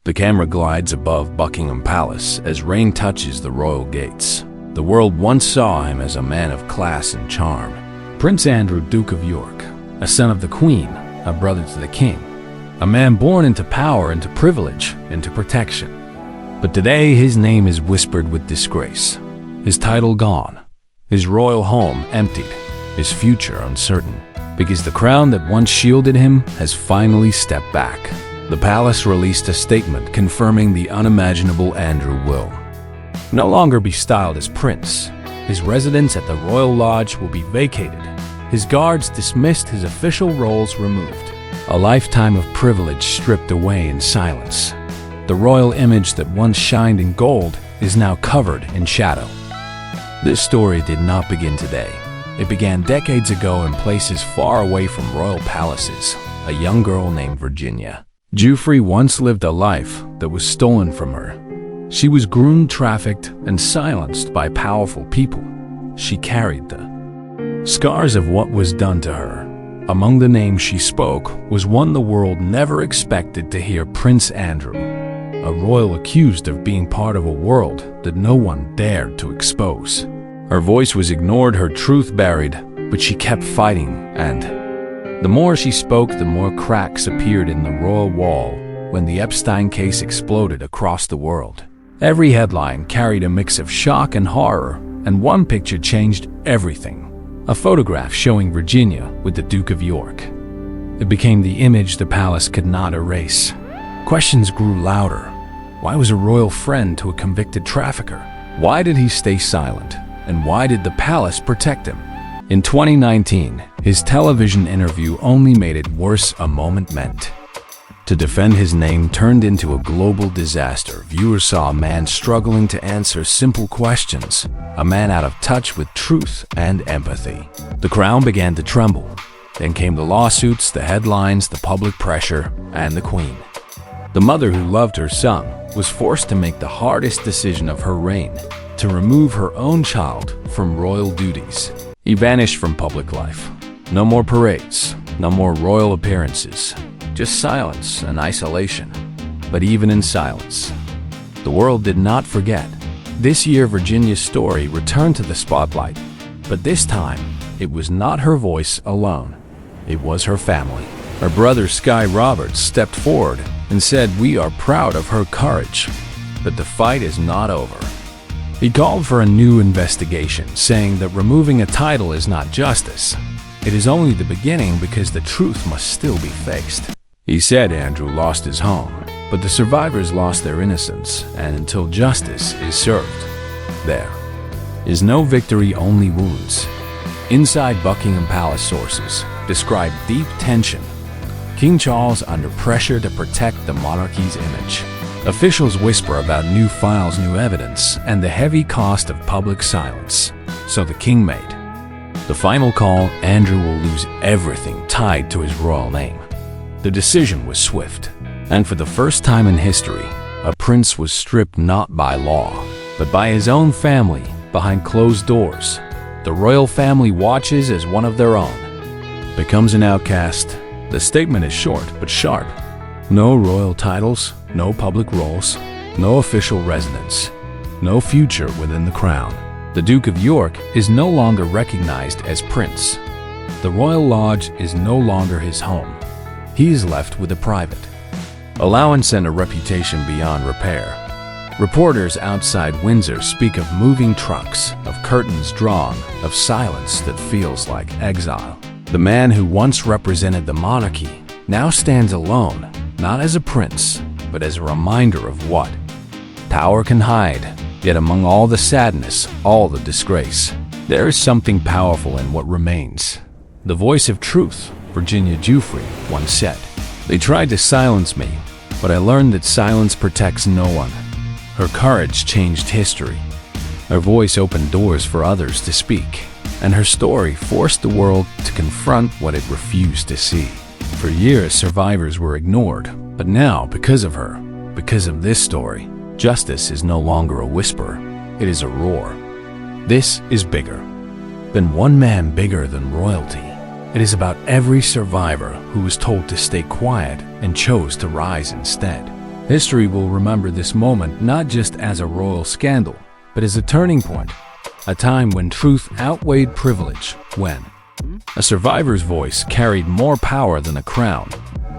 The camera glides above Buckingham Palace as rain touches the royal gates. The world once saw him as a man of class and charm. Prince Andrew, Duke of York, a son of the Queen, a brother to the King, a man born into power, into privilege, into protection. But today his name is whispered with disgrace, his title gone, his royal home emptied, his future uncertain, because the crown that once shielded him has finally stepped back. The palace released a statement confirming the unimaginable. Andrew will no longer be styled as prince. His residence at the Royal Lodge will be vacated, his guards dismissed, his official roles removed. A lifetime of privilege stripped away in silence. The royal image that once shined in gold is now covered in shadow. This story did not begin today. It began decades ago in places far away from royal palaces. A young girl named Virginia Giuffre once lived a life that was stolen from her. She was groomed, trafficked, and silenced by powerful people. She carried the scars of what was done to her. Among the names she spoke was one the world never expected to hear: Prince Andrew, a royal accused of being part of a world that no one dared to expose. Her voice was ignored, her truth buried, but she kept fighting, and the more she spoke, the more cracks appeared in the royal wall when the Epstein case exploded across the world. Every headline carried a mix of shock and horror, and one picture changed everything. A photograph showing Virginia with the Duke of York. It became the image the palace could not erase. Questions grew louder. Why was a royal friend to a convicted trafficker? Why did he stay silent? And why did the palace protect him? In 2019, his television interview only made it worse. A moment meant to defend his name turned into a global disaster. Viewers saw a man struggling to answer simple questions, a man out of touch with truth and empathy. The crown began to tremble. Then came the lawsuits, the headlines, the public pressure, and the Queen. The mother who loved her son was forced to make the hardest decision of her reign, to remove her own child from royal duties. He vanished from public life. No more parades, no more royal appearances, just silence and isolation. But even in silence, the world did not forget. This year, Virginia's story returned to the spotlight, but this time, it was not her voice alone. It was her family. Her brother, Sky Roberts, stepped forward and said, "We are proud of her courage, but the fight is not over." He called for a new investigation, saying that removing a title is not justice. It is only the beginning, because the truth must still be faced. He said Andrew lost his home, but the survivors lost their innocence, and until justice is served, there is no victory, only wounds. Inside Buckingham Palace, sources describe deep tension. King Charles under pressure to protect the monarchy's image. Officials whisper about new files, new evidence, and the heavy cost of public silence. So the king made the final call: Andrew will lose everything tied to his royal name. The decision was swift, and for the first time in history, a prince was stripped not by law, but by his own family behind closed doors. The royal family watches as one of their own becomes an outcast. The statement is short but sharp. No royal titles, no public roles, no official residence, no future within the crown. The Duke of York is no longer recognized as prince. The Royal Lodge is no longer his home. He is left with a private allowance and a reputation beyond repair. Reporters outside Windsor speak of moving trucks, of curtains drawn, of silence that feels like exile. The man who once represented the monarchy now stands alone, not as a prince, but as a reminder of what power can hide. Yet among all the sadness, all the disgrace, there is something powerful in what remains. The voice of truth, Virginia Giuffre once said. "They tried to silence me, but I learned that silence protects no one." Her courage changed history. Her voice opened doors for others to speak, and her story forced the world to confront what it refused to see. For years, survivors were ignored, but now, because of her, because of this story, justice is no longer a whisper, it is a roar. This is bigger than one man, bigger than royalty. It is about every survivor who was told to stay quiet and chose to rise instead. History will remember this moment not just as a royal scandal, but as a turning point, a time when truth outweighed privilege, when a survivor's voice carried more power than a crown.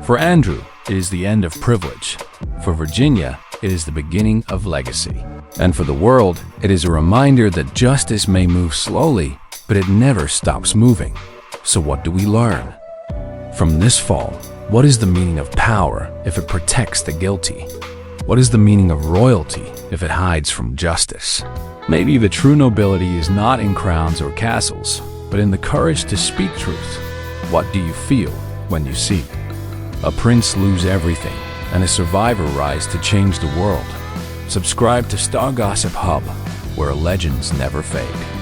For Andrew, it is the end of privilege. For Virginia, it is the beginning of legacy. And for the world, it is a reminder that justice may move slowly, but it never stops moving. So what do we learn from this fall? What is the meaning of power if it protects the guilty? What is the meaning of royalty if it hides from justice? Maybe the true nobility is not in crowns or castles, but in the courage to speak truth. What do you feel when you see a prince lose everything and a survivor rise to change the world? Subscribe to StarGossip Hub, where legends never fade.